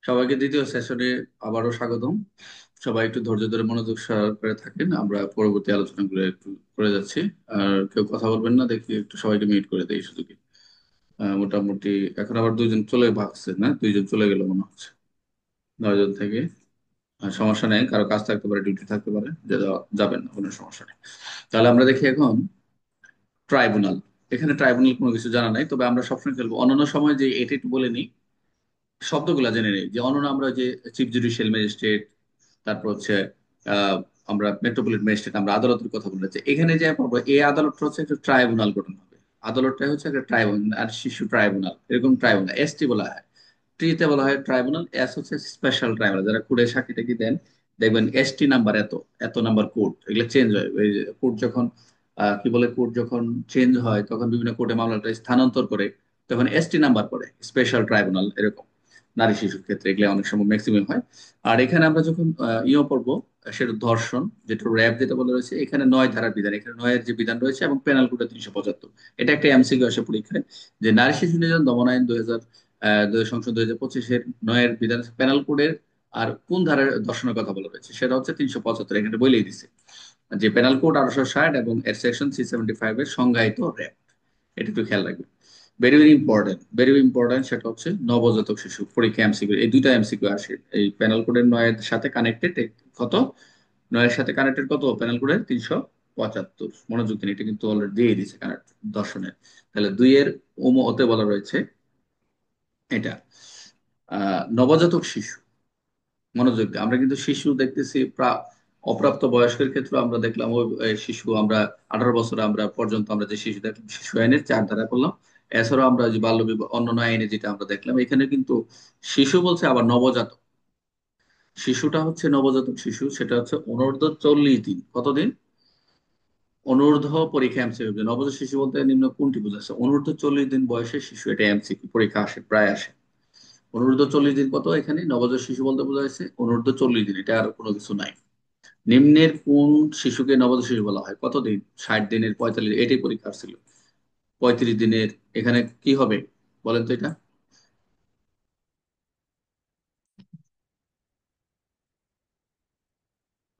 সবাইকে দ্বিতীয় সেশনে আবারও স্বাগতম। সবাই একটু ধৈর্য ধরে মনোযোগ সহকারে থাকেন, আমরা পরবর্তী আলোচনাগুলো একটু করে যাচ্ছি। আর কেউ কথা বলবেন না, দেখি একটু সবাইকে মিউট করে দেই শুধু কি। মোটামুটি এখন আবার দুইজন চলে ভাগছে, না দুইজন চলে গেল মনে হচ্ছে 9 জন থেকে। সমস্যা নেই, কারো কাজ থাকতে পারে, ডিউটি থাকতে পারে, যে যাবেন না, কোনো সমস্যা নেই। তাহলে আমরা দেখি এখন ট্রাইব্যুনাল। এখানে ট্রাইব্যুনাল কোনো কিছু জানা নাই, তবে আমরা সবসময় খেলবো অন্যান্য সময় যে এটা একটু বলে নিই, শব্দগুলা জেনে নেই। যে অনন্য আমরা যে চিফ জুডিশিয়াল ম্যাজিস্ট্রেট, তারপর হচ্ছে আহ, আমরা মেট্রোপলিটন ম্যাজিস্ট্রেট, আমরা আদালতের কথা বলেছি। এখানে যে পাবো এই আদালতটা হচ্ছে একটা ট্রাইব্যুনাল গঠন হবে। আদালতটা হচ্ছে একটা ট্রাইব্যুনাল, আর শিশু ট্রাইব্যুনাল, এরকম ট্রাইব্যুনাল এসটি বলা হয়। ট্রিতে বলা হয় ট্রাইব্যুনাল, এস হচ্ছে স্পেশাল ট্রাইব্যুনাল। যারা কোর্টে সাক্ষী টাকি দেন, দেখবেন এসটি নাম্বার এত, এত নাম্বার কোর্ট, এগুলো চেঞ্জ হয়। এই কোর্ট যখন কি বলে, কোর্ট যখন চেঞ্জ হয় তখন বিভিন্ন কোর্টে মামলাটা স্থানান্তর করে, তখন এসটি নাম্বার পড়ে, স্পেশাল ট্রাইব্যুনাল এরকম। নারী শিশুর ক্ষেত্রে এগুলো অনেক সময় ম্যাক্সিমাম হয়। আর এখানে আমরা যখন পড়বো, সেটা ধর্ষণ, যেটা র্যাব যেটা বলা রয়েছে, এখানে 9 ধারার বিধান, এখানে 9-এর যে বিধান রয়েছে, এবং পেনাল কোডে 375। এটা একটা এমসিকিউ আসে পরীক্ষায়, যে নারী শিশু নির্যাতন দমন আইন 2000, সংশোধন 2025-এর 9-এর বিধান পেনাল কোডের আর কোন ধারার ধর্ষণের কথা বলা রয়েছে, সেটা হচ্ছে 375, এখানে বলেই দিছে যে পেনাল কোড 1860 এবং এর সেকশন 375 এর সংজ্ঞায়িত র্যাপ। এটা একটু খেয়াল রাখবেন। Very very important, very important. সেটা হচ্ছে নবজাতক শিশু পরীক্ষা এমসিকিউ, এই দুইটা এমসিকিউ আসে এই পেনাল কোডের 9-এর সাথে কানেক্টেড। কত, 9-এর সাথে কানেক্টেড কত, পেনাল কোডের 375। মনোযোগ দিন, এটা কিন্তু অলরেডি দিয়ে দিয়েছে কানেক্ট দর্শনের। তাহলে 2-এর ওতে বলা রয়েছে এটা নবজাতক শিশু। মনোযোগ দিয়ে, আমরা কিন্তু শিশু দেখতেছি অপ্রাপ্ত বয়স্কের ক্ষেত্রে আমরা দেখলাম ওই ওই শিশু, আমরা 18 বছর আমরা পর্যন্ত আমরা যে শিশু দেখলাম শিশু আইনের 4 ধারা করলাম। এছাড়াও আমরা যে বাল্য বিবাহ অন্যান্য আইনে যেটা আমরা দেখলাম, এখানে কিন্তু শিশু বলছে আবার নবজাতক। শিশুটা হচ্ছে নবজাতক শিশু, সেটা হচ্ছে অনূর্ধ্ব 40 দিন। কতদিন? অনূর্ধ্ব পরীক্ষা এমসিকিউ, নবজাতক শিশু বলতে নিম্ন কোনটি বোঝাচ্ছে? অনূর্ধ্ব 40 দিন বয়সের শিশু, এটা এমসিকিউ পরীক্ষা আসে, প্রায় আসে। অনূর্ধ্ব 40 দিন কত, এখানে নবজাতক শিশু বলতে বোঝা যাচ্ছে অনূর্ধ্ব 40 দিন, এটা আর কোনো কিছু নাই। নিম্নের কোন শিশুকে নবজাতক শিশু বলা হয়? কতদিন? 60 দিনের, 45, এটাই পরীক্ষা ছিল। 35 দিনের, এখানে কি হবে বলেন তো এটা?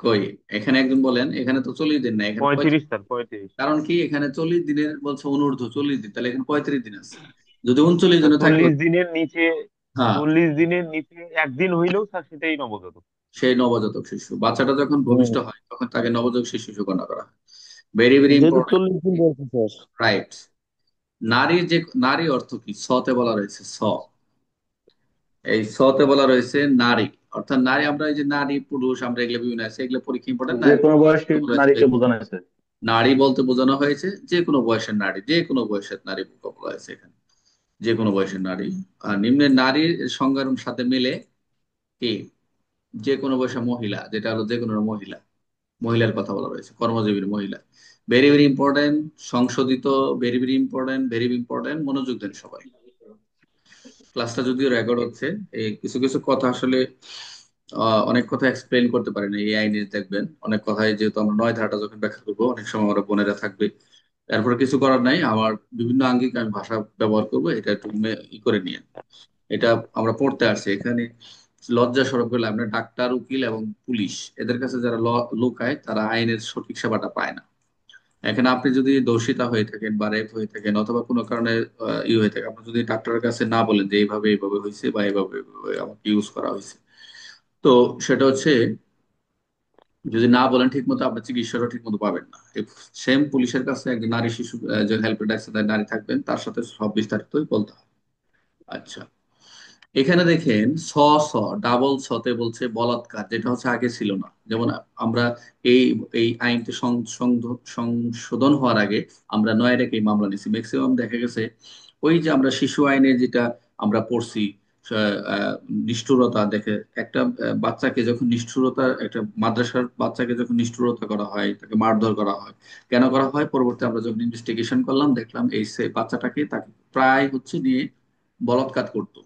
কই, এখানে একজন বলেন, এখানে তো 40 দিন না, এখানে 35 35। স্যার, 35। কারণ কি, এখানে 40 দিনের বলছে অনূর্ধ্ব 40 দিন, তাহলে এখানে 35 দিন আছে। যদি 39 স্যার দিনে থাকতো, 40 দিনের নিচে, হ্যাঁ, 40 দিনের নিচে একদিন হইলেও স্যার সেটাই নবজাতক। সেই নবজাতক শিশু। বাচ্চাটা যখন ভূমিষ্ঠ হুম। হয় তখন তাকে নবজাতক শিশু গণনা করা হয়। ভেরি ভেরি যেহেতু ইম্পর্টেন্ট। 40 দিন বয়স স্যার। রাইট। নারী যে, নারী অর্থ কি? সতে বলা রয়েছে স। এই সতে বলা রয়েছে নারী, অর্থাৎ নারী, আমরা এই যে নারী পুরুষ আমরা এগুলো বিভিন্ন আছে, এগুলো পরীক্ষা ইম্পর্টেন্ট না। যে কোনো বয়সী বলা হয়েছে নারীকে বোঝানো হয়েছে। নারী বলতে বোঝানো হয়েছে যে কোনো বয়সের নারী, যে কোনো বয়সের নারী বলা হয়েছে এখানে, যে কোনো বয়সের নারী। আর নিম্নের নারীর সংজ্ঞার সাথে মিলে কি, যে কোনো বয়সের মহিলা, যেটা হলো যে কোনো মহিলা, মহিলার কথা বলা রয়েছে, কর্মজীবী মহিলা। Very very important. সংশোধিত, very very important, very important, মনোযোগ দেন সবাই। ক্লাসটা যদিও রেকর্ড হচ্ছে, এই কিছু কিছু কথা আসলে অনেক কথা এক্সপ্লেন করতে পারি না এই আইনে, দেখবেন অনেক কথাই, যেহেতু আমরা 9 ধারাটা যখন ব্যাখ্যা করবো অনেক সময় আমরা বোনেরা থাকবে, তারপরে কিছু করার নাই, আমার বিভিন্ন আঙ্গিক আমি ভাষা ব্যবহার করবো, এটা একটু ই করে নিয়ে। এটা আমরা পড়তে আসছি এখানে। লজ্জা স্বরূপ হলে আমরা ডাক্তার, উকিল এবং পুলিশ, এদের কাছে যারা লোকায়, তারা আইনের সঠিক সেবাটা পায় না। এখানে আপনি যদি দোষিতা হয়ে থাকেন বা রেপ হয়ে থাকেন, অথবা কোনো কারণে হয়ে থাকে, আপনি যদি ডাক্তারের কাছে না বলেন যে এইভাবে এইভাবে হয়েছে বা এইভাবে এইভাবে আমাকে ইউজ করা হয়েছে, তো সেটা হচ্ছে, যদি না বলেন ঠিক মতো, আপনার চিকিৎসাটা ঠিক মতো পাবেন না। সেম পুলিশের কাছে একজন নারী শিশু যে হেল্প ডেস্ক নারী থাকবেন, তার সাথে সব বিস্তারিতই বলতে হবে। আচ্ছা, এখানে দেখেন স, স, ডাবল সতে বলছে বলাৎকার, যেটা হচ্ছে আগে ছিল না। যেমন আমরা এই এই আইনটি সংশোধন হওয়ার আগে আমরা 9 রেখে মামলা নিছি, ম্যাক্সিমাম দেখা গেছে ওই যে আমরা শিশু আইনে যেটা আমরা পড়ছি, আহ, নিষ্ঠুরতা দেখে একটা বাচ্চাকে যখন নিষ্ঠুরতা, একটা মাদ্রাসার বাচ্চাকে যখন নিষ্ঠুরতা করা হয়, তাকে মারধর করা হয়, কেন করা হয়? পরবর্তী আমরা যখন ইনভেস্টিগেশন করলাম, দেখলাম এই সে বাচ্চাটাকে, তাকে প্রায় হচ্ছে নিয়ে বলাৎকার করতো।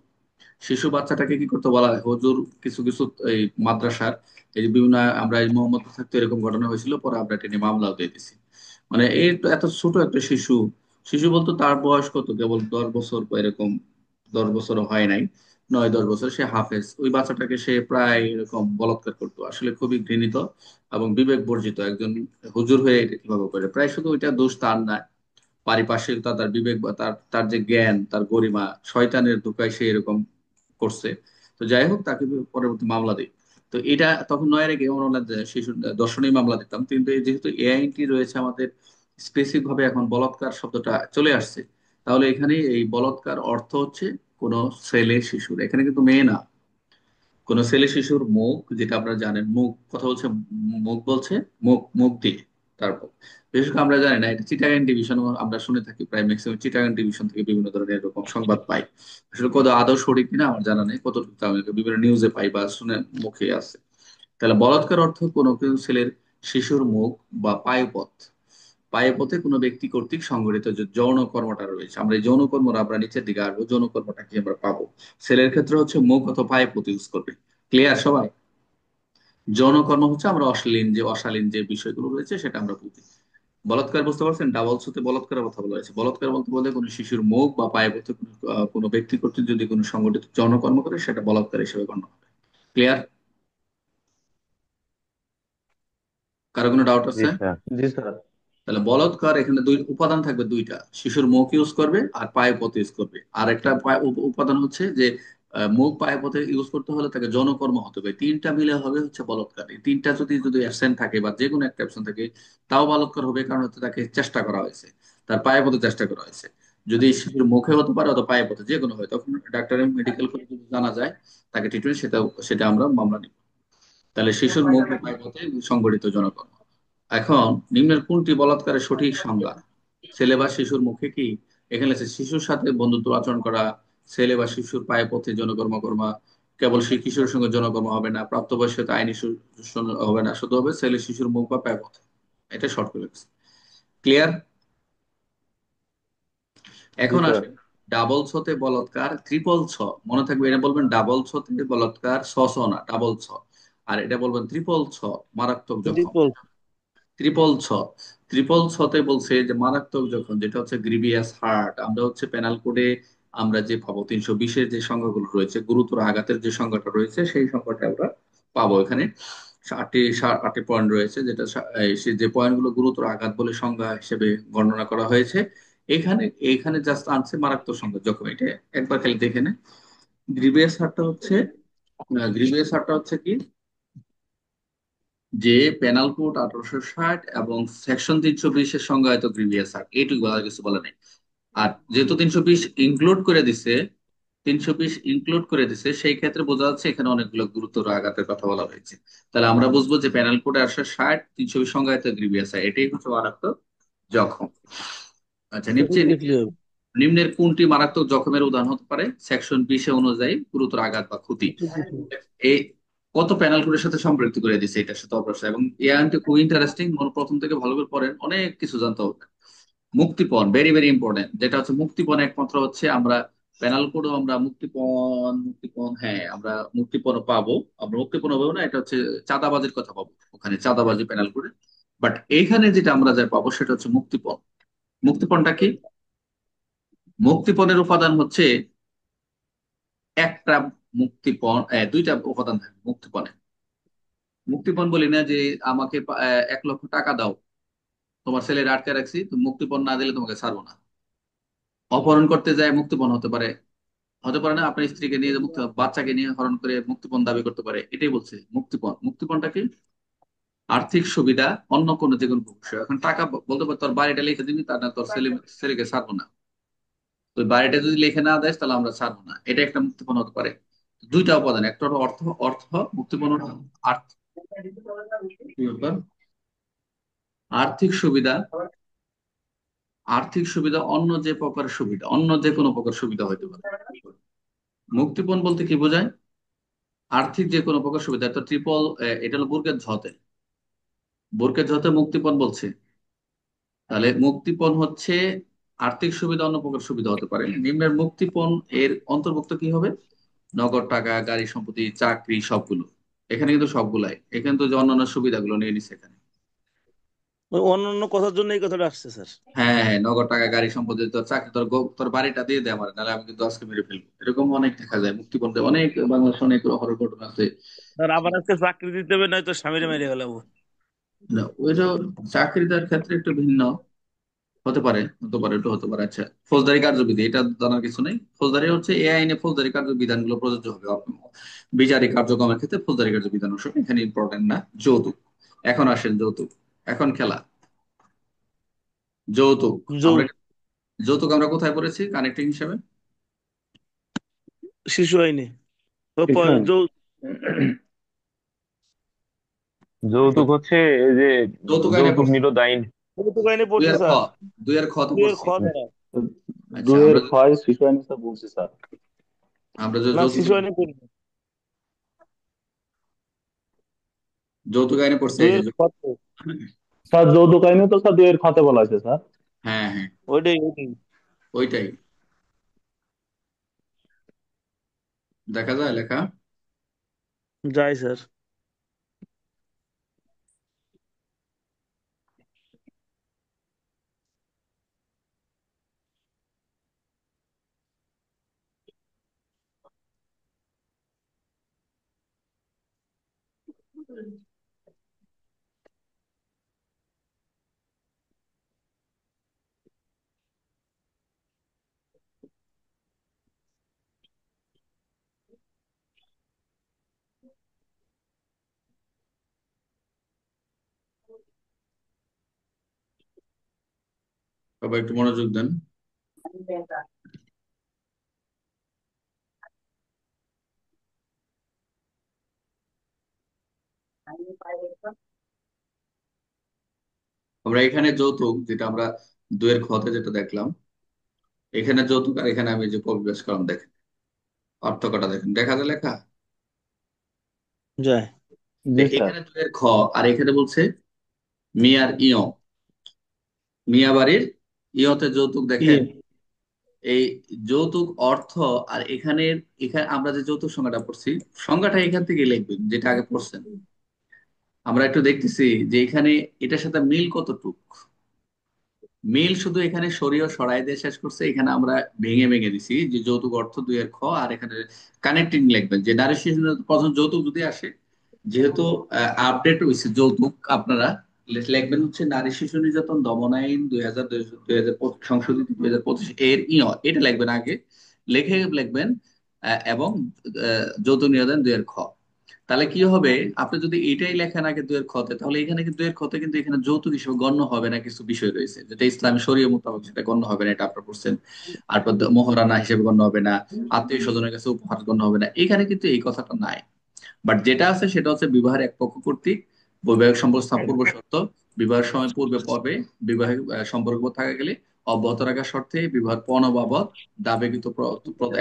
শিশু বাচ্চাটাকে কি করতে বলা হয় হুজুর, কিছু কিছু এই মাদ্রাসার, এই যে বিভিন্ন, আমরা এই মোহাম্মদ থাকতে এরকম ঘটনা হয়েছিল, পরে আমরা এটা নিয়ে মামলাও দিয়ে দিছি। মানে এই তো এত ছোট একটা শিশু, শিশু বলতে তার বয়স কত, কেবল 10 বছর বা এরকম, 10 বছর হয় নাই, 9-10 বছর, সে হাফেজ, ওই বাচ্চাটাকে সে প্রায় এরকম বলাৎকার করতো, আসলে খুবই ঘৃণিত এবং বিবেক বর্জিত একজন হুজুর হয়ে এটা কিভাবে করে। প্রায় শুধু ওইটা দোষ তার না, পারিপার্শ্বিকতা, তার বিবেক বা তার তার যে জ্ঞান, তার গরিমা, শয়তানের ধোঁকায় সে এরকম করছে। তো যাই হোক, তাকে পরবর্তী মামলা দিই। তো এটা তখন 9-এর আগে আমরা শিশু দর্শনেই মামলা দিতাম, কিন্তু যেহেতু এআইনটি রয়েছে আমাদের, স্পেসিফিক ভাবে এখন বলাৎকার শব্দটা চলে আসছে। তাহলে এখানে এই বলাৎকার অর্থ হচ্ছে কোন ছেলে শিশুর, এখানে কিন্তু মেয়ে না, কোন ছেলে শিশুর মুখ, যেটা আপনারা জানেন, মুখ কথা বলছে, মুখ বলছে, মুখ মুখ দিয়ে। তারপর বিশেষ করে আমরা জানি না, এটা চিটাগাং ডিভিশন আমরা শুনে থাকি, প্রায় ম্যাক্সিমাম চিটাগাং ডিভিশন থেকে বিভিন্ন ধরনের এরকম সংবাদ পাই। আসলে কত আদৌ সঠিক কিনা আমার জানা নেই, কতটুকু আমি বিভিন্ন নিউজে পাই বা শুনে মুখে আছে। তাহলে বলাৎকার অর্থ কোনো কেউ ছেলের, শিশুর মুখ বা পায়ুপথ, পায়ুপথে কোনো ব্যক্তি কর্তৃক সংঘটিত যে যৌন কর্মটা রয়েছে, আমরা এই যৌন কর্মটা আমরা নিচের দিকে আসবো, যৌন কর্মটা কি আমরা পাবো। ছেলের ক্ষেত্রে হচ্ছে মুখ অথবা পায়ুপথ ইউজ করবে। ক্লিয়ার সবাই? যৌন কর্ম হচ্ছে আমরা অশালীন যে বিষয়গুলো রয়েছে সেটা আমরা বুঝি। বলাৎকার বুঝতে পারছেন? ডাবল সুতে বলাৎকারের কথা বলা হয়েছে। বলাৎকার বলতে বলে কোনো শিশুর মুখ বা পায়ুপথে কোনো ব্যক্তি কর্তৃক যদি কোনো সংগঠিত যৌন কর্ম করে, সেটা বলাৎকার হিসেবে গণ্য হবে। ক্লিয়ার? কারো কোনো ডাউট জি আছে? স্যার। জি স্যার। তাহলে বলৎকার এখানে দুই উপাদান থাকবে, দুইটা, শিশুর মুখ ইউজ করবে আর পায়ে পথে ইউজ করবে। আর একটা উপাদান হচ্ছে যে মুখ পায়ে পথে ইউজ করতে হলে তাকে যৌনকর্ম হতে হবে। তিনটা মিলে হবে হচ্ছে বলৎকার। এই তিনটা যদি যদি অ্যাবসেন্ট থাকে বা যে কোনো একটা অ্যাবসেন্ট থাকে, তাও বলৎকার হবে, কারণ হচ্ছে তাকে চেষ্টা করা হয়েছে, তার পায়ে পথে চেষ্টা করা হয়েছে। যদি শিশুর মুখে হতে পারে অথবা পায়ে পথে, যে কোনো হয়, তখন ডাক্তারের মেডিকেল করে যদি জানা যায় তাকে ট্রিটমেন্ট, সেটা সেটা আমরা মামলা নিব। তাহলে শিশুর মুখ ও পায়ে পথে সংগঠিত যৌনকর্ম। এখন নিম্নের কোনটি বলাৎকারের সঠিক সংজ্ঞা? ছেলে বা শিশুর মুখে কি, এখানে আছে শিশুর সাথে বন্ধুত্ব আচরণ করা, ছেলে বা শিশুর পায়ে পথে যৌনকর্ম কর্মা, কেবল সেই কিশোরের সঙ্গে যৌনকর্ম হবে না, প্রাপ্তবয়স্কতা আইনি হবে না, শুধু হবে ছেলে শিশুর মুখ বা পায়ে পথে। এটা শর্ট করে গেছে। ক্লিয়ার? জি এখন স্যার। আসেন ডাবল ছতে বলাৎকার, ট্রিপল ছ। মনে থাকবে, এটা বলবেন ডাবল ছতে বলাৎকার, ছ ছ না, ডাবল ছ। আর এটা বলবেন ট্রিপল ছ, মারাত্মক জখম। ত্রিপল। ত্রিপল ছ, ত্রিপল ছতে বলছে যে মারাত্মক যখন, যেটা হচ্ছে গ্রিভিয়াস হার্ট, আমরা হচ্ছে পেনাল কোডে আমরা যে পাবো 320-এর যে সংখ্যাগুলো রয়েছে, গুরুতর আঘাতের যে সংখ্যাটা রয়েছে, সেই সংখ্যাটা আমরা পাবো এখানে। আটটি পয়েন্ট রয়েছে, যেটা সে যে পয়েন্টগুলো গুরুতর আঘাত বলে সংজ্ঞা হিসেবে বর্ণনা করা হয়েছে। এখানে এখানে জাস্ট আনছে মারাত্মক সংখ্যা যখন, এটা একবার খালি দেখে নে। গ্রিভিয়াস হার্টটা হচ্ছে, গ্রিভিয়াস হার্টটা হচ্ছে কি, যে পেনাল কোড 1860 এবং সেকশন 320-এর সংজ্ঞায়িত গ্রিভিয়াস আর্ট, এইটুকু, আর কিছু বলা নেই। আর যেহেতু 320 ইনক্লুড করে দিছে, 320 ইনক্লুড করে দিছে, সেই ক্ষেত্রে বোঝা যাচ্ছে এখানে অনেকগুলো গুরুতর আঘাতের কথা বলা হয়েছে। তাহলে আমরা বুঝবো যে পেনাল কোড 1860, 320 সংজ্ঞায়িত গ্রিভিয়াস আর্ট, এটাই হচ্ছে মারাত্মক জখম। আচ্ছা, ক্লিয়ার। নিম্নের কোনটি মারাত্মক জখমের উদাহরণ হতে পারে সেকশন 20 অনুযায়ী গুরুতর আঘাত বা ক্ষতি? এই কত প্যানেল কোডের সাথে সম্পৃক্ত করে দিছে এটার সাথে অবশ্যই, এবং এই আইনটি খুব ইন্টারেস্টিং, প্রথম থেকে ভালো করে পড়েন, অনেক কিছু জানতে হবে। মুক্তিপণ ভেরি ভেরি ইম্পর্টেন্ট, যেটা হচ্ছে মুক্তিপণ একমাত্র হচ্ছে আমরা পেনাল কোডও আমরা মুক্তিপণ হ্যাঁ আমরা মুক্তিপণ পাবো। আমরা মুক্তিপণ পাবো না, এটা হচ্ছে চাঁদাবাজির কথা পাবো ওখানে, চাঁদাবাজি পেনাল কোডে। বাট এইখানে যেটা আমরা যা পাবো সেটা হচ্ছে মুক্তিপণ। মুক্তিপণটা কি? মুক্তিপণের উপাদান হচ্ছে একটা মুক্তিপণ, দুইটা উপাদান থাকে মুক্তিপণে। মুক্তিপণ বলি না যে আমাকে 1 লক্ষ টাকা দাও, তোমার ছেলের আটকে রাখছি, তুমি মুক্তিপণ না দিলে তোমাকে ছাড়বো না। অপহরণ করতে যায় মুক্তিপণ হতে পারে, হতে পারে না, আপনার স্ত্রীকে নিয়ে যে মুক্তি, বাচ্চাকে নিয়ে হরণ করে মুক্তিপণ দাবি করতে পারে, এটাই বলছে মুক্তিপণ। মুক্তিপণটা কি? আর্থিক সুবিধা, অন্য কোনো যে কোনো বিষয়। এখন টাকা বলতে পারে তোর বাড়িটা লিখে দিবি, তা না তোর ছেলেকে ছাড়বো না। তো বাড়িটা যদি লিখে না দেয় তাহলে আমরা ছাড়বো না, এটা একটা মুক্তিপণ হতে পারে। দুইটা উপাদান, একটা হলো অর্থ, অর্থ, মুক্তিপণ হলো কি ব্যাপার? আর্থিক সুবিধা, আর্থিক সুবিধা, অন্য যে প্রকার সুবিধা, অন্য যে কোনো প্রকার সুবিধা হইতে পারে। মুক্তিপণ বলতে কি বোঝায়? আর্থিক যে কোনো প্রকার সুবিধা, তো ট্রিপল, এটা হলো বুর্গের ঝতে, বুর্গের ঝতে মুক্তিপণ বলছে। তাহলে মুক্তিপণ হচ্ছে আর্থিক সুবিধা, অন্য প্রকার সুবিধা হতে পারে। নিম্নের মুক্তিপণ এর অন্তর্ভুক্ত কি হবে? নগদ টাকা, গাড়ি, সম্পত্তি, চাকরি, সবগুলো। এখানে কিন্তু সবগুলাই, এখানে তো যে অন্যান্য সুবিধাগুলো নিয়ে নিচ্ছে এখানে। ওই অন্য কথার জন্য এই কথাটা আসছে স্যার। হ্যাঁ হ্যাঁ, নগদ টাকা, গাড়ি সম্পত্তি, তোর চাকরি, তোর বাড়িটা দিয়ে দে আমার, নাহলে আমি কিন্তু আজকে মেরে ফেলবো। এরকম অনেক দেখা যায় মুক্তিপণে, অনেক বাংলাদেশে অনেক হরর ঘটনা আছে। স্যার আবার আজকে চাকরি দিতে হবে, নয়তো স্বামীরে মেরে ফেলাবো। না, ওইটা চাকরিদার ক্ষেত্রে একটু ভিন্ন হতে পারে একটু হতে পারে। আচ্ছা, ফৌজদারি কার্যবিধি, এটা জানার কিছু নেই। ফৌজদারি হচ্ছে এই আইনে ফৌজদারি কার্যবিধানগুলো প্রযোজ্য হবে বিচারিক কার্যক্রমের ক্ষেত্রে। ফৌজদারি কার্যবিধান অবশ্য এখানে ইম্পর্টেন্ট না। যৌতুক, এখন আসেন যৌতুক, এখন খেলা। যৌতুক, যৌ আমরা আমরা কোথায় পড়েছি কানেক্টিং হিসাবে? শিশু আইনে। ও শিশু যৌ যৌতুক হচ্ছে এই যে যৌতুক আইনে যৌতুক পড়ছি, নিরোধ আইন। যৌতুক আইনে দুই পড়ছি আর খ, স্যার। তো দুইয়ের খ পড়ছি। দ্বারা। আচ্ছা, দুইয়ের ক্ষয় শিশু আইন স্যার বলছি স্যার। আমরা যে না, যৌতুক শিশু আইনে পড়ি নাই। আইনে পড়ছি এই যে দুইয়ের খ তো। স্যার যৌতুক আইনে তো স্যার দুইয়ের খাতে বলা আছে স্যার। হ্যাঁ হ্যাঁ, ওইটাই। ওইটাই দেখা যায় লেখা। যাই স্যার। সবাই একটু মনোযোগ দেন। আমরা এখানে যৌতুক, যেটা আমরা দুয়ের খতে যেটা দেখলাম, এখানে যৌতুক আর এখানে আমি যে পরিবেশ করলাম, দেখেন পার্থক্যটা, দেখেন দেখা যায় লেখা। যায়। জি স্যার। এখানে দুয়ের খ, আর এখানে বলছে মিয়ার ইয়, মিয়া বাড়ির ইয়তে যৌতুক, ইয়ে। দেখেন এই যৌতুক অর্থ। আর এখানে এখানে আমরা যে যৌতুক সংজ্ঞাটা পড়ছি, সংজ্ঞাটা এখান থেকে লিখবেন যেটা আগে পড়ছেন। আমরা একটু দেখতেছি যে এখানে এটার সাথে মিল কতটুক। মিল শুধু এখানে সরিয়ে সরাই দিয়ে শেষ করছে, এখানে আমরা ভেঙে ভেঙে দিছি যে যৌতুক অর্থ দুইয়ের খ, আর এখানে কানেক্টিং লিখবেন যে নারী শিশু প্রথম যৌতুক যদি আসে, যেহেতু আপডেট হয়েছে যৌতুক, আপনারা লিখবেন হচ্ছে নারী শিশু নির্যাতন দমন আইন 2000 সংশোধিত 2025 এর এটা লিখবেন আগে, লিখে লিখবেন এবং যৌতুক নির্যাতন দুইয়ের খ। তাহলে কি হবে, আপনি যদি এটাই লেখেন আগে দুয়ের খতে, তাহলে এখানে কিন্তু দুয়ের খতে কিন্তু এখানে যৌতুক হিসেবে গণ্য হবে না, কিছু বিষয় রয়েছে যেটা ইসলামী শরীয়ত মোতাবেক সেটা গণ্য হবে না, এটা আপনার পড়ছেন। আর মোহরানা হিসেবে গণ্য হবে না, আত্মীয় স্বজনের কাছে উপহার গণ্য হবে না, এখানে কিন্তু এই কথাটা নাই। বাট যেটা আছে সেটা হচ্ছে বিবাহের এক পক্ষ কর্তৃক বৈবাহিক সম্পর্ক স্থাপন পূর্ব শর্ত, বিবাহের সময় পূর্বে পর্বে বিবাহিক সম্পর্ক থাকা গেলে অব্যাহত রাখার শর্তে বিবাহের পণ বাবদ দাবিকৃত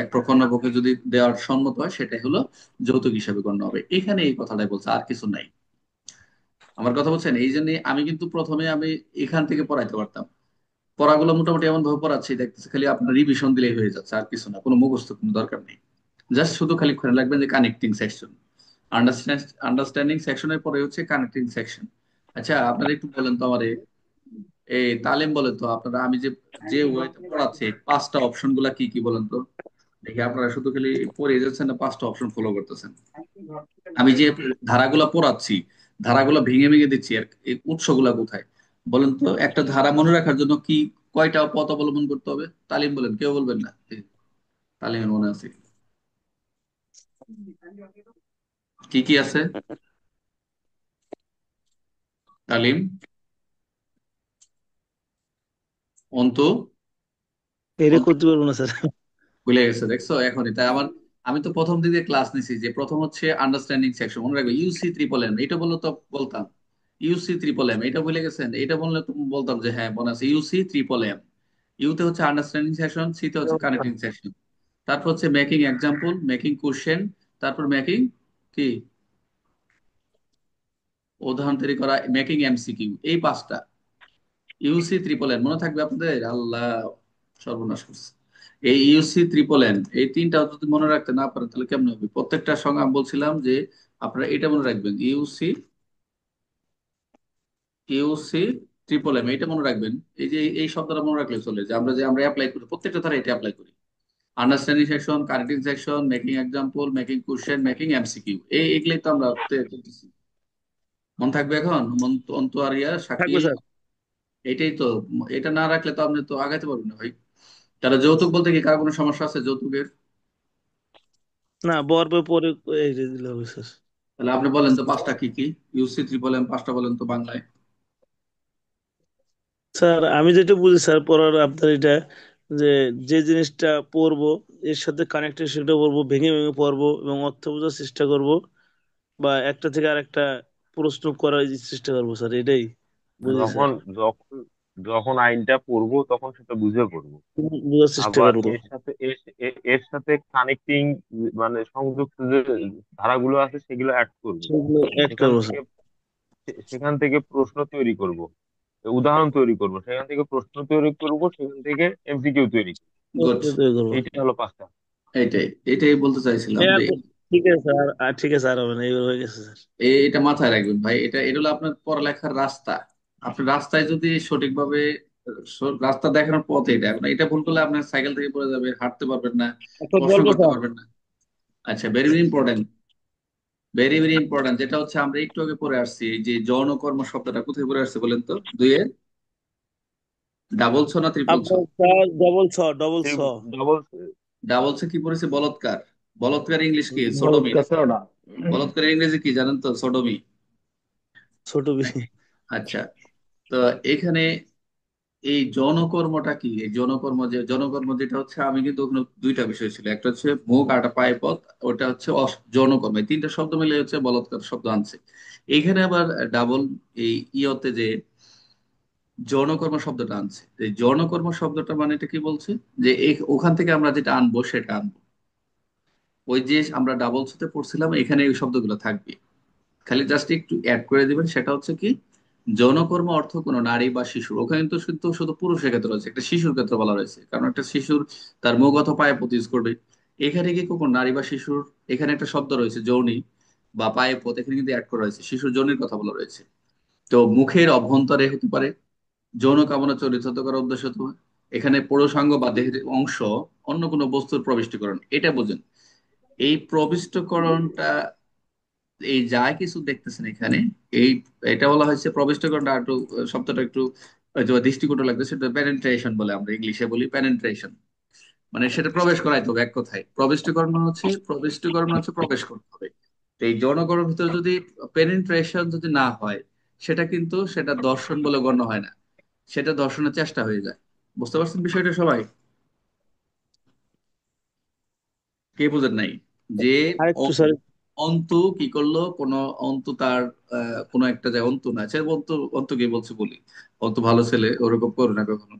এক প্রকরণ পক্ষে যদি দেওয়ার সম্মত হয়, সেটাই হলো যৌতুক হিসাবে গণ্য হবে। এখানে এই কথাটাই বলছে, আর কিছু নাই। আমার কথা বলছেন, এই জন্য আমি কিন্তু প্রথমে আমি এখান থেকে পড়াইতে পারতাম। পড়াগুলো মোটামুটি এমন ভাবে পড়াচ্ছি, দেখতেছি খালি আপনার রিভিশন দিলেই হয়ে যাচ্ছে, আর কিছু না, কোনো মুখস্থ কোনো দরকার নেই। জাস্ট শুধু খালি করে রাখবেন যে কানেক্টিং সেকশন, আন্ডারস্ট্যান্ডিং সেকশনের পরে হচ্ছে কানেক্টিং সেকশন। আচ্ছা, আপনারা একটু বলেন তো আমারে, এই তালিম বলেন তো আপনারা, আমি যে যে ওয়েতে পড়াচ্ছি, পাঁচটা অপশন গুলা কি কি বলেন তো দেখি। আপনারা শুধু খালি পড়ে যাচ্ছেন না, পাঁচটা অপশন ফলো করতেছেন। আমি যে ধারাগুলা পড়াচ্ছি, ধারাগুলা ভেঙে ভেঙে দিচ্ছি, আর এই উৎসগুলা কোথায় বলেন তো। একটা ধারা মনে রাখার জন্য কি কয়টা পথ অবলম্বন করতে হবে? তালিম বলেন, কেউ বলবেন না? তালিমের মনে আছে কি কি আছে? তালিম, অন্তু, এটা অন্তু করতে পারবো না স্যার। ভুলে গেছে, দেখছো এখনই। তাই আমার, আমি তো প্রথম দিকে ক্লাস নিছি যে প্রথম হচ্ছে আন্ডারস্ট্যান্ডিং সেকশন, মনে রাখবে ইউসি ট্রিপল এম, এটা বললো তো বলতাম। ইউসি ট্রিপল এম, এটা ভুলে গেছেন? এটা বললে তো বলতাম যে হ্যাঁ মনে আছে, ইউসি ট্রিপল এম। ইউতে হচ্ছে আন্ডারস্ট্যান্ডিং সেকশন, সিতে হচ্ছে কানেক্টিং সেকশন, তারপর হচ্ছে মেকিং এক্সাম্পল, মেকিং কোশ্চেন, তারপর মেকিং কি উদাহরণ তৈরি করা, মেকিং এমসিকিউ, এই পাঁচটা। ইউসি ট্রিপল এন মনে থাকবে আপনাদের? আল্লাহ, সর্বনাশ করছে। এই ইউসি ট্রিপল এন, এই তিনটা যদি মনে রাখতে না পারেন তাহলে কেমন হবে? প্রত্যেকটার সঙ্গে আমি বলছিলাম যে আপনারা এটা মনে রাখবেন, ইউসি, ইউসি ট্রিপল এম, এটা মনে রাখবেন। এই যে এই শব্দটা মনে রাখলে চলে, যে আমরা অ্যাপ্লাই করি প্রত্যেকটা ধারা, এটা অ্যাপ্লাই করি। Understanding section, correcting section, making example, making question, making MCQ, এগুলোই তো আমরা করতেছি। মনে থাকবে এখন অন্তু আর থাকবে শাকিল, স্যার। এটাই তো। এটা না রাখলে তো আপনি তো আগাতে পারবেন না ভাই। তারা যৌতুক বলতে কি কার কোনো সমস্যা আছে যৌতুকের? না, বর পরে এই যে দিলে হবে স্যার। তাহলে আপনি বলেন তো পাঁচটা কি কি? ইউসি ট্রিপল এম পাঁচটা বলেন তো বাংলায়। স্যার আমি যেটা বুঝি স্যার পড়ার আপনার এটা, যে যে জিনিসটা পড়বো এর সাথে কানেক্টেড সেটা পড়বো, ভেঙে ভেঙে পড়বো এবং অর্থ বোঝার চেষ্টা করব, বা একটা থেকে আরেকটা প্রশ্ন করার চেষ্টা করবো স্যার, এটাই বুঝি স্যার। যখন যখন যখন আইনটা পড়বো তখন সেটা বুঝে পড়বো। বোঝার চেষ্টা আবার করবো। এর সাথে কানেক্টিং মানে সংযুক্ত যে ধারাগুলো আছে সেগুলো অ্যাড করব। সেগুলো অ্যাড সেখান করবো থেকে স্যার। সেখান থেকে প্রশ্ন তৈরি করব, উদাহরণ তৈরি করব, সেখান থেকে প্রশ্ন তৈরি করব, সেখান থেকে এমসিকিউ তৈরি করব। গুড। এটা তৈরি করবো। এইটা হলো পাঁচটা। এইটাই এটাই বলতে চাইছিলাম যে ঠিক আছে স্যার, আর ঠিক আছে, আর হবে না, এইবার হয়ে গেছে স্যার। এটা মাথায় রাখবেন ভাই। এটা হলো আপনার পড়ালেখার রাস্তা। আপনি রাস্তায় যদি সঠিকভাবে রাস্তা দেখানোর পথ এটা। এখন এটা ভুল করলে আপনার সাইকেল থেকে পড়ে যাবে, হাঁটতে পারবেন না, আচ্ছা প্রশ্ন বলবো করতে স্যার। পারবেন না। আচ্ছা, very very important, very very important, যেটা হচ্ছে আমরা একটু আগে পড়ে আসছি, এই যে যৌন কর্ম শব্দটা কোথায় পড়ে আসছে বলেন তো? দুইয়ের ডাবল ছ না ট্রিপল ছ? আপনার স্যার ডবল ছ। ডবল। ডাবল ছ কি পড়েছে? বলৎকার। বলৎকার ইংলিশ কি? সোডোমি। বলৎকার ওটা। বলৎকার ইংরেজি কি জানেন তো? সোডোমি। ছোট আচ্ছা, তো এখানে এই যৌনকর্মটা কি? এই যৌনকর্ম, যে যৌনকর্ম যেটা হচ্ছে, আমি কিন্তু ওখানে দুইটা বিষয় ছিল, একটা হচ্ছে মুখ আর একটা পায়ে পথ, ওটা হচ্ছে যৌনকর্ম। এই তিনটা শব্দ মিলে হচ্ছে বলৎকার শব্দ আনছে। এইখানে আবার ডাবল এই ইয়তে যে যৌনকর্ম শব্দটা আনছে, এই যৌনকর্ম শব্দটা মানে এটা কি বলছে? যে ওখান থেকে আমরা যেটা আনবো সেটা আনবো। ওই যে আমরা ডাবল সাথে পড়ছিলাম, এখানে এই শব্দগুলো থাকবে। খালি জাস্ট একটু অ্যাড করে দিবেন, সেটা হচ্ছে কি, যৌনকর্ম অর্থ কোনো নারী বা শিশুর। ওখানে তো শুধু শুধু পুরুষের ক্ষেত্রে রয়েছে, একটা শিশুর ক্ষেত্রে বলা রয়েছে, কারণ একটা শিশুর তার মুখ অথবা পায়ে পথ ইউজ করবে। এখানে কি কোনো নারী বা শিশুর, এখানে একটা শব্দ রয়েছে যৌনি বা পায়ে পথ, এখানে কিন্তু অ্যাড করা রয়েছে, শিশুর যৌনির কথা বলা রয়েছে। তো মুখের অভ্যন্তরে হতে পারে, যৌন কামনা চরিতার্থ করার উদ্দেশ্য হতে পারে। এখানে পুরুষাঙ্গ বা দেহের অংশ অন্য কোনো বস্তুর প্রবিষ্টকরণ, এটা বোঝেন। এই প্রবিষ্টকরণটা, এই যা কিছু দেখতেছেন এখানে, এই এটা বলা হয়েছে প্রবিষ্টকরণটা একটু, শব্দটা একটু হয়তো দৃষ্টিকটু লাগবে, সেটা প্যানেট্রেশন বলে, আমরা ইংলিশে বলি প্যানেট্রেশন। মানে সেটা প্রবেশ করাইতে হবে, এক কথায় প্রবিষ্টকরণ হচ্ছে প্রবেশ করতে হবে। তো এই জনগণের ভিতরে যদি পেনিট্রেশন যদি না হয়, সেটা দর্শন বলে গণ্য হয় না, সেটা দর্শনের চেষ্টা হয়ে যায়। বুঝতে পারছেন বিষয়টা সবাই? কে বুঝেন নাই? যে আরেকটু অ- স্যার। অন্তু কি করলো, কোন অন্তু তার কোন একটা যায়, অন্তু না সে অন্তু, অন্তু কি বলছে বলি, অন্তু ভালো ছেলে, ওরকম করো না কখনো।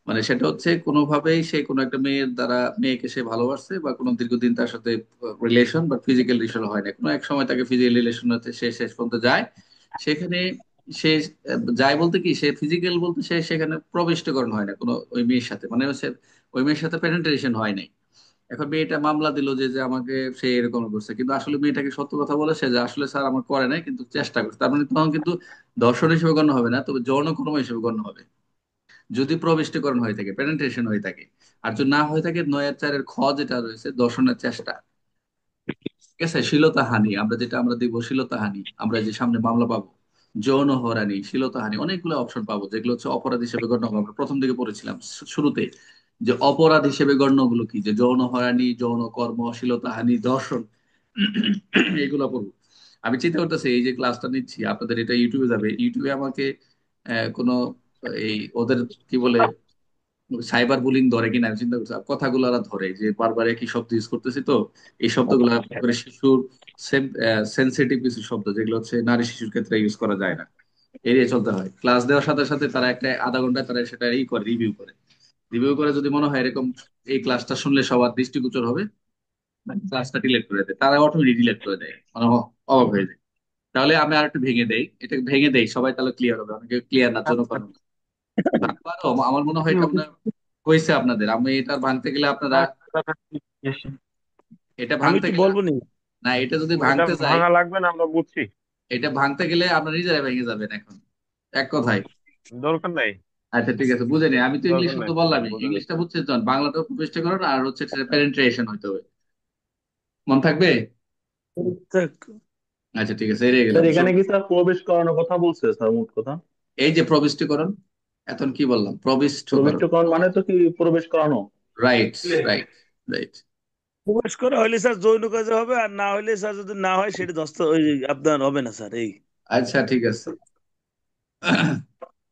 মানে সেটা হচ্ছে কোনোভাবেই সে কোনো একটা মেয়ের দ্বারা, মেয়েকে সে ভালোবাসছে বা কোনো দীর্ঘদিন তার সাথে রিলেশন বা ফিজিক্যাল রিলেশন হয় না, কোনো এক সময় তাকে ফিজিক্যাল রিলেশন হচ্ছে, সে শেষ পর্যন্ত যায় সেখানে। সে যায় বলতে কি, সে ফিজিক্যাল বলতে সে সেখানে প্রবিষ্টকরণ হয় না কোনো ওই মেয়ের সাথে, মানে হচ্ছে ওই মেয়ের সাথে পেনেট্রেশন হয় নাই। এখন মেয়েটা মামলা দিল যে যে আমাকে সে এরকম করছে, কিন্তু আসলে মেয়েটাকে সত্য কথা বলেছে যে আসলে স্যার আমার করে নাই, কিন্তু চেষ্টা করছে। তার মানে তখন কিন্তু দর্শন হিসেবে গণ্য হবে না, তবে যৌনকর্ম হিসেবে গণ্য হবে, যদি প্রবিষ্টকরণ হয়ে থাকে, পেনেট্রেশন হয়ে থাকে। আর যদি না হয়ে থাকে, ৯-৪ খ যেটা রয়েছে দর্শনের চেষ্টা, ঠিক আছে? শ্লীলতাহানি, আমরা দিব শ্লীলতাহানি, আমরা যে সামনে মামলা পাবো, যৌন হয়রানি, শ্লীলতাহানি, অনেকগুলো অপশন পাবো, যেগুলো হচ্ছে অপরাধ হিসেবে গণ্য হবে। আমরা প্রথম দিকে পড়েছিলাম শুরুতে, যে অপরাধ হিসেবে গণ্য গুলো কি, যে যৌন হয়রানি, যৌন কর্ম, শ্লীলতাহানি, ধর্ষণ, এগুলো পড়বো। আমি চিন্তা করতেছি এই যে ক্লাসটা নিচ্ছি আপনাদের, এটা ইউটিউবে যাবে, ইউটিউবে আমাকে কোনো এই ওদের কি বলে সাইবার বুলিং ধরে কিনা আমি চিন্তা করছি। আর কথাগুলো ওরা ধরে যে বারবার একই শব্দ ইউজ করতেছি, তো এই শব্দগুলো করে শিশুর সেন্সিটিভ কিছু শব্দ, যেগুলো হচ্ছে নারী শিশুর ক্ষেত্রে ইউজ করা যায় না, এড়িয়ে চলতে হয়। ক্লাস দেওয়ার সাথে সাথে তারা একটা আধা ঘন্টায় তারা সেটা করে রিভিউ করে, রিভিউ করে যদি মনে হয় এরকম এই ক্লাসটা শুনলে সবার দৃষ্টিগোচর হবে, ক্লাসটা ডিলিট করে দেয়, তারা অটোমেটিক ডিলিট করে দেয়, মানে অবাক হয়ে যায়। তাহলে আমি আর একটু ভেঙে দেই, এটা ভেঙে দেই, সবাই তাহলে ক্লিয়ার হবে, অনেকে ক্লিয়ার না জন্য পারবো না। ভাঙবারও আমার মনে হয় এটা আপনার হয়েছে আপনাদের, আমি এটা ভাঙতে গেলে আপনারা, এটা আমি ভাঙতে একটু গেলে, বলবো নি। না এটা যদি এটা ভাঙতে যাই, ভাঙা লাগবে না, আমরা বুঝছি। এটা ভাঙতে গেলে আপনার নিজেরাই ভেঙে যাবেন এখন, এক কথায়। দরকার নাই। আচ্ছা ঠিক আছে, বুঝে নিই, আমি তো ইংলিশ দরকার শব্দ নাই স্যার, বললামই, বোঝা ইংলিশটা গেছে। বুঝছেন তো, বাংলাটাও প্রবিষ্ট করেন, আর হচ্ছে প্যারেন্ট্রেশন হইতে হবে, মন থাকবে? থাক। আচ্ছা ঠিক আছে, এড়িয়ে স্যার গেলাম এখানে কি স্যার প্রবেশ করানোর কথা বলছে স্যার, মোট কথা? এই যে প্রবিষ্টকরণ, এখন কি বললাম, প্রবিষ্টকরণ। প্রবিষ্টকরণ মানে তো কি প্রবেশ করানো? Right, right, right. প্রবেশ করা হইলে স্যার যৌন কাজে হবে, আর না হইলে স্যার যদি না হয় সেটা দস্ত ওই আপনার হবে না স্যার এই। আচ্ছা ঠিক আছে,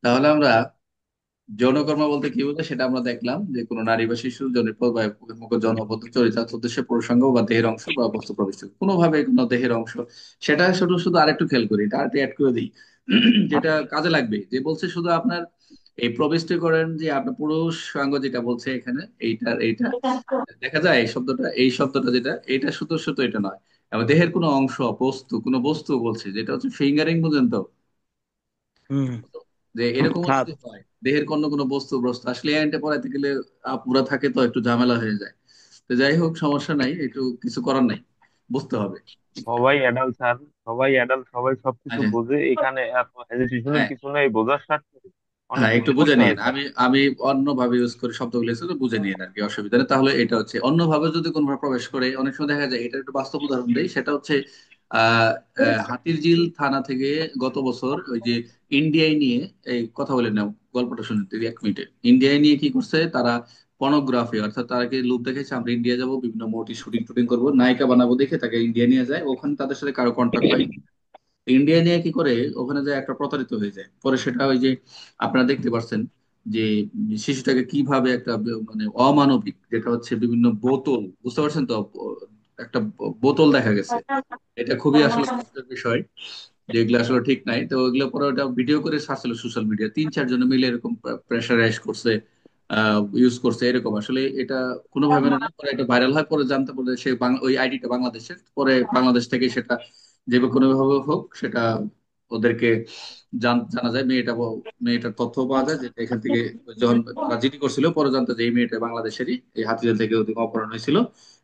তাহলে আমরা যৌনকর্ম বলতে কি বোঝায় সেটা আমরা দেখলাম, যে কোনো নারী বা শিশু যৌন বা জনবদ্ধ চরিতার্থ উদ্দেশ্যে প্রসঙ্গ বা দেহের অংশ বা বস্তু প্রবিষ্ট কোনোভাবে কোনো দেহের অংশ, সেটা শুধু শুধু আরেকটু খেয়াল করি, এটা আরেকটু অ্যাড করে দিই, যেটা কাজে লাগবে, যে বলছে শুধু আপনার এই প্রবিষ্ট করেন, যে আপনার পুরুষ অঙ্গ যেটা বলছে এখানে, এইটা দেখা যায় এই শব্দটা যেটা, এটা শুধু শুধু এটা নয়, এবং দেহের কোনো অংশ, কোনো বস্তু বলছে, যেটা হচ্ছে ফিঙ্গারিং, বুঝেন তো? হুম। যে এরকমও হাত। যদি হয়, দেহের অন্য কোনো বস্তু বস্তু আসলে এই আইনটা পড়াইতে গেলে পুরা থাকে তো একটু ঝামেলা হয়ে যায়। তো যাই হোক, সমস্যা নাই, একটু কিছু করার নাই, বুঝতে হবে। সবাই অ্যাডাল্ট স্যার, সবাই অ্যাডাল্ট, সবাই সবকিছু আচ্ছা, বোঝে, এখানে এত হেজিটেশনের হ্যাঁ, কিছু নাই, বোঝার স্বার্থে অনেক হ্যাঁ, একটু কিছু বুঝে করতে নিন, হয় স্যার। আমি আমি অন্যভাবে ইউজ করি শব্দগুলো, এসে তো বুঝে নিন আর কি, অসুবিধা নেই। তাহলে এটা হচ্ছে অন্যভাবে যদি কোনোভাবে প্রবেশ করে, অনেক সময় দেখা যায়, এটা একটু বাস্তব উদাহরণ দেই, সেটা হচ্ছে আহ হাতিরঝিল থানা থেকে গত বছর ওই যে ইন্ডিয়ায় নিয়ে, এই কথা বলে নাও, গল্পটা শুনতে দিই 1 মিনিটে। ইন্ডিয়ায় নিয়ে কি করছে তারা, পর্নোগ্রাফি, অর্থাৎ তারাকে লোভ দেখেছে আমরা ইন্ডিয়া যাব, বিভিন্ন মোটি শুটিং টুটিং করবো, নায়িকা বানাবো, দেখে তাকে ইন্ডিয়া নিয়ে যায়, ওখানে তাদের সাথে কারো কন্ট্যাক্ট হয়। ইন্ডিয়া নিয়ে কি করে, ওখানে যায় একটা প্রতারিত হয়ে যায়, পরে সেটা ওই যে আপনারা দেখতে পাচ্ছেন, যে শিশুটাকে কিভাবে একটা মানে অমানবিক, যেটা হচ্ছে বিভিন্ন বোতল, বুঝতে পারছেন তো, একটা বোতল দেখা গেছে, এটা খুবই আসলে কষ্টের বিষয়, যেগুলো আসলে ঠিক নাই। তো ওইগুলো পরে ওটা ভিডিও করে ছাড়ছিল সোশ্যাল মিডিয়া, 3-4 জন মিলে এরকম প্রেশারাইজ করছে, ইউজ করছে এরকম, আসলে এটা কোনোভাবে মেনে নেয়। পরে এটা ভাইরাল হয়, পরে জানতে পারে সে ওই আইডিটা বাংলাদেশের, পরে বাংলাদেশ থেকে সেটা যে কোনো ভাবে হোক সেটা ওদেরকে জানা যায়, মেয়েটার তথ্য পাওয়া যায়, যে এখান থেকে যখন তারা জিডি করছিল, পরে জানতে যে এই মেয়েটা বাংলাদেশেরই, এই হাতিদের থেকে ওদিকে অপহরণ হয়েছিল,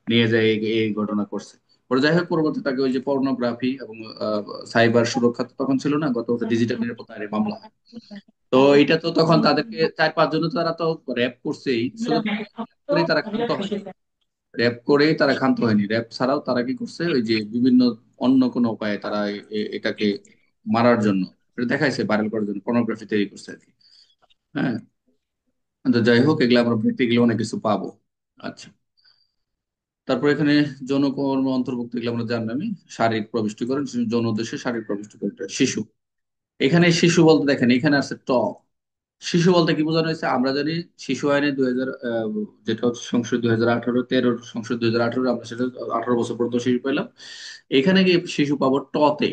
নিয়ে যায় এই ঘটনা করছে। পরে যাই হোক, পরবর্তী তাকে ওই যে পর্নোগ্রাফি এবং সাইবার সুরক্ষা তো তখন ছিল না, গত বছর ডিজিটাল নিরাপত্তা আইনে মামলা হয়। তো এটা তো তখন তাদেরকে 4-5 জন, তো তারা তো র্যাপ করছেই, শুধু করেই তারা ক্ষান্ত হয়নি, র্যাপ করেই তারা ক্ষান্ত হয়নি, র্যাপ ছাড়াও তারা কি করছে, ওই যে বিভিন্ন অন্য কোনো উপায়ে তারা এটাকে মারার জন্য, এটা দেখাইছে, ভাইরাল করার জন্য পর্নোগ্রাফি তৈরি করছে আর কি। হ্যাঁ, তো যাই হোক, এগুলো আমরা দেখতে গেলে অনেক কিছু পাবো। আচ্ছা, তারপর এখানে যৌনকর্ম অন্তর্ভুক্ত, এগুলো আমরা জানলামই, শারীরিক প্রবিষ্টিকরণ, যৌন উদ্দেশ্যে শারীরিক প্রবিষ্টিকরণ, শিশু, এখানে শিশু বলতে দেখেন, এখানে আছে শিশু বলতে কি বোঝানো হয়েছে আমরা জানি, শিশু আইনে 2000 যেটা হচ্ছে সংশোধন 2018, 13 সংশোধন 2018, আমরা সেটা 18 বছর পর্যন্ত শিশু পেলাম। এখানে গিয়ে শিশু পাবো টতে,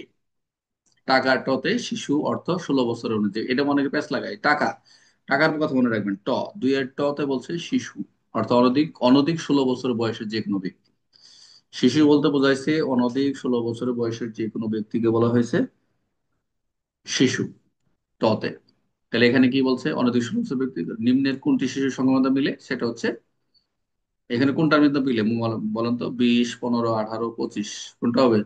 টাকা টতে, শিশু অর্থ 16 বছরের অনুযায়ী, এটা মনে প্যাচ লাগায় টাকা, টাকার কথা মনে রাখবেন, 2 এর টতে বলছে শিশু, অর্থাৎ অনধিক অনধিক 16 বছর বয়সের যে কোনো ব্যক্তি। শিশু বলতে বোঝাইছে অনধিক 16 বছরের বয়সের যে কোনো ব্যক্তিকে বলা হয়েছে শিশু, টতে। তাহলে এখানে কি বলছে, অনধিক 16 বছর ব্যক্তি, নিম্নের কোনটি শিশুর সঙ্গে মিলে, সেটা হচ্ছে, এখানে কোনটার মধ্যে মিলে বলেন তো, 20, 15, 18, 25, কোনটা হবে,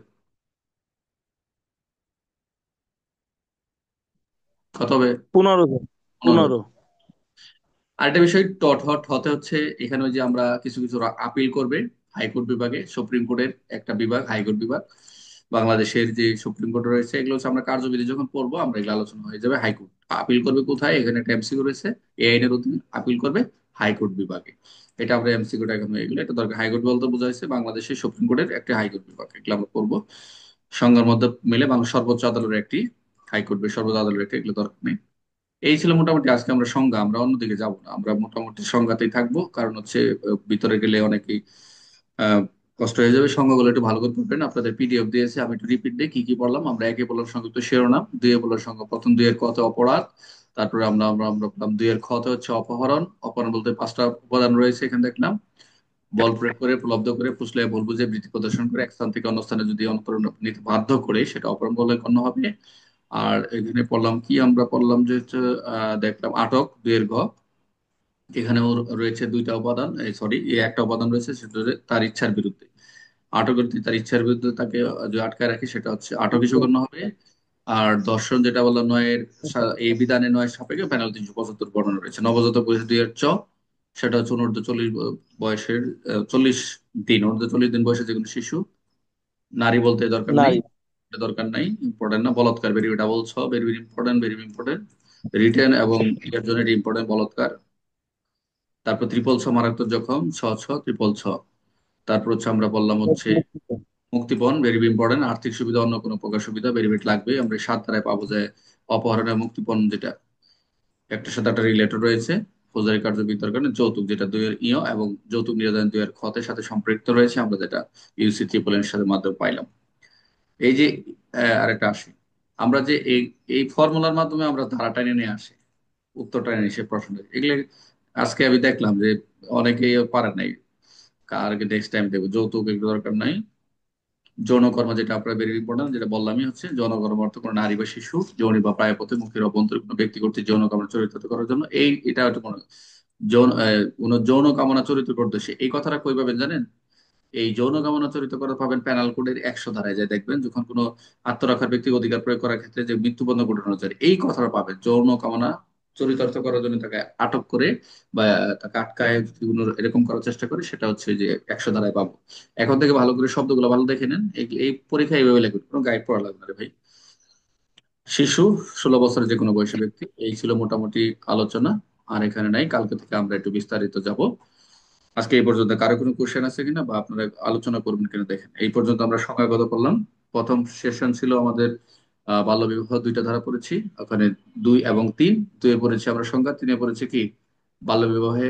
কত হবে? 15। 15। 15। আরেকটা বিষয়, হতে হচ্ছে, এখানে ওই যে আমরা কিছু কিছু আপিল করবে হাইকোর্ট বিভাগে, সুপ্রিম কোর্টের একটা বিভাগ, হাইকোর্ট বিভাগ, বাংলাদেশের যে সুপ্রিম কোর্ট রয়েছে, এগুলো হচ্ছে আমরা কার্যবিধি যখন পড়বো, আমরা এগুলো আলোচনা হয়ে যাবে হাইকোর্ট। আপিল করবে কোথায়, এখানে একটা এমসিকিউ রয়েছে, এই আইনের অধীনে আপিল করবে হাইকোর্ট বিভাগে। এটা আমরা এমসিকিউটা এখন হয়ে গেলো, এটা দরকার, হাইকোর্ট বলতে বোঝাচ্ছে বাংলাদেশের সুপ্রিম কোর্টের একটা হাইকোর্ট বিভাগ, এগুলো আমরা পড়বো। সংজ্ঞার মধ্যে মিলে বাংলা সর্বোচ্চ আদালতের একটি, হাইকোর্ট সর্বোচ্চ আদালতের একটি, এগুলো দরকার নেই। এই ছিল মোটামুটি আজকে আমরা সংজ্ঞা, আমরা অন্যদিকে যাব না, আমরা মোটামুটি সংজ্ঞাতেই থাকবো, কারণ হচ্ছে ভিতরে গেলে অনেকেই আহ কষ্ট হয়ে যাবে। সংজ্ঞাগুলো একটু ভালো করে পড়বেন, আপনাদের পিডিএফ দিয়েছে, আমি একটু রিপিট দিই কি কি পড়লাম আমরা। একে বললাম সংযুক্ত শিরোনাম, দুইয়ে বললাম সংজ্ঞা, প্রথম 2-এর কতে অপরাধ, তারপরে আমরা আমরা আমরা বললাম 2-এর খতে হচ্ছে অপহরণ, অপহরণ বলতে 5টা উপাদান রয়েছে এখানে দেখলাম, বল প্রয়োগ করে, প্রলব্ধ করে, ফুসলিয়ে, ভুল বুঝে, বৃত্তি প্রদর্শন করে, এক স্থান থেকে অন্য স্থানে যদি অন্তরণ নিতে বাধ্য করে, সেটা অপহরণ বলে গণ্য হবে। আর এখানে পড়লাম কি, আমরা পড়লাম যে হচ্ছে, দেখলাম আটক, 2-এর ঘ, এখানেও রয়েছে 2টা উপাদান, সরি, একটা উপাদান রয়েছে, সেটা হচ্ছে তার ইচ্ছার বিরুদ্ধে, আটক ব্যক্তি তার ইচ্ছার বিরুদ্ধে তাকে যদি আটকায় রাখে, সেটা হচ্ছে আটক হিসেবে গণ্য হবে। আর দর্শন যেটা বললাম নয়ের এই বিধানে নয় সাপেক্ষে প্যানেল 375 বর্ণনা রয়েছে। নবজাতক বয়সে 2 এর সেটা হচ্ছে অনূর্ধ্ব 40 বয়সের 40 দিন, অনূর্ধ্ব 40 দিন বয়সে যে কোনো শিশু। নারী বলতে দরকার নেই, নারী। এটা দরকার নাই, ইম্পর্টেন্ট না। বলৎকার very double very very important, very important. Written এবং ইয়ার জন্য ইম্পর্টেন্ট বলৎকার। তারপর ট্রিপল মারাত্মক জখম ট্রিপল তারপর হচ্ছে আমরা বললাম হচ্ছে মুক্তিপণ, ভেরি ইম্পর্টেন্ট। আর্থিক সুবিধা, অন্য কোনো প্রকার সুবিধা, ভেরি লাগবে। আমরা 7 ধারায় পাবো যে অপহরণ এবং মুক্তিপণ যেটা একটার সাথে একটা রিলেটেড রয়েছে। ফৌজদারি কার্যবিধির কারণে যৌতুক যেটা 2 এর এবং যৌতুক নির্যাতন 2 এর ক্ষতের সাথে সম্পৃক্ত রয়েছে, আমরা যেটা ইউসি ট্রিপল এর সাথে মাধ্যমে পাইলাম। এই যে আরেকটা আসে, আমরা যে এই এই ফর্মুলার মাধ্যমে আমরা ধারা টেনে নিয়ে আসি, উত্তরটা এনে সে প্রশ্ন, এগুলো আজকে আমি দেখলাম যে অনেকেই পারে নাই। কার নেক্সট টাইম দেবো। যৌতুক এগুলো দরকার নাই। যৌনকর্ম যেটা আপনার ভেরি ইম্পর্টেন্ট, যেটা বললামই হচ্ছে যৌনকর্ম অর্থ কোনো নারী বা শিশু যৌনি বা প্রায়পথে মুখের অভ্যন্তরে কোনো ব্যক্তি কর্তৃক যৌনকর্ম চরিতার্থ করার জন্য। এটা হচ্ছে কোনো কোনো যৌন কামনা চরিত্র করতে সে, এই কথাটা কই পাবেন জানেন? এই যৌন কামনা চরিত করা পাবেন প্যানাল কোডের 100 ধারায়। যায় দেখবেন যখন কোনো আত্মরক্ষার ব্যক্তির অধিকার প্রয়োগ করার ক্ষেত্রে যে মৃত্যুবন্ধ ঘটানো যায়, এই কথাটা পাবেন। যৌন কামনা চরিতার্থ করার জন্য তাকে আটক করে বা তাকে আটকায় যদি কোনো এরকম করার চেষ্টা করে, সেটা হচ্ছে যে 100 ধারায় পাবো। এখন থেকে ভালো করে শব্দগুলো ভালো দেখে নেন। এই পরীক্ষা এইভাবে লিখবেন, কোনো গাইড পড়া লাগবে না রে ভাই। শিশু, 16 বছরের যে কোনো বয়সী ব্যক্তি। এই ছিল মোটামুটি আলোচনা। আর এখানে নাই, কালকে থেকে আমরা একটু বিস্তারিত যাব। আজকে এই পর্যন্ত কারো কোনো কোশ্চেন আছে কিনা বা আপনারা আলোচনা করবেন কিনা দেখেন। এই পর্যন্ত আমরা সময় কথা বললাম। প্রথম সেশন ছিল আমাদের বাল্যবিবাহ 2টা ধারা পড়েছি। ওখানে 2 এবং 3। 2-এ পড়েছি আমরা সংজ্ঞা, 3-এ পড়েছি কি বাল্যবিবাহে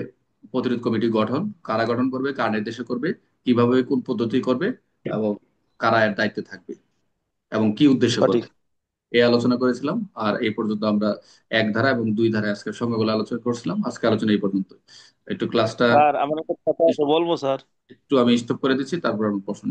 প্রতিরোধ কমিটি গঠন, কারা গঠন করবে, কার নির্দেশে করবে, কিভাবে কোন পদ্ধতি করবে, এবং কারা এর দায়িত্বে থাকবে এবং কি উদ্দেশ্য সঠিক। করবে, এই আলোচনা করেছিলাম। আর এই পর্যন্ত আমরা 1 ধারা এবং 2 ধারায় আজকে সংজ্ঞাগুলো আলোচনা করছিলাম। আজকে আলোচনা এই পর্যন্ত। একটু ক্লাসটা স্যার আমার একটা কথা আছে, বলবো স্যার? একটু আমি স্টপ করে দিচ্ছি, তারপর আমি প্রশ্ন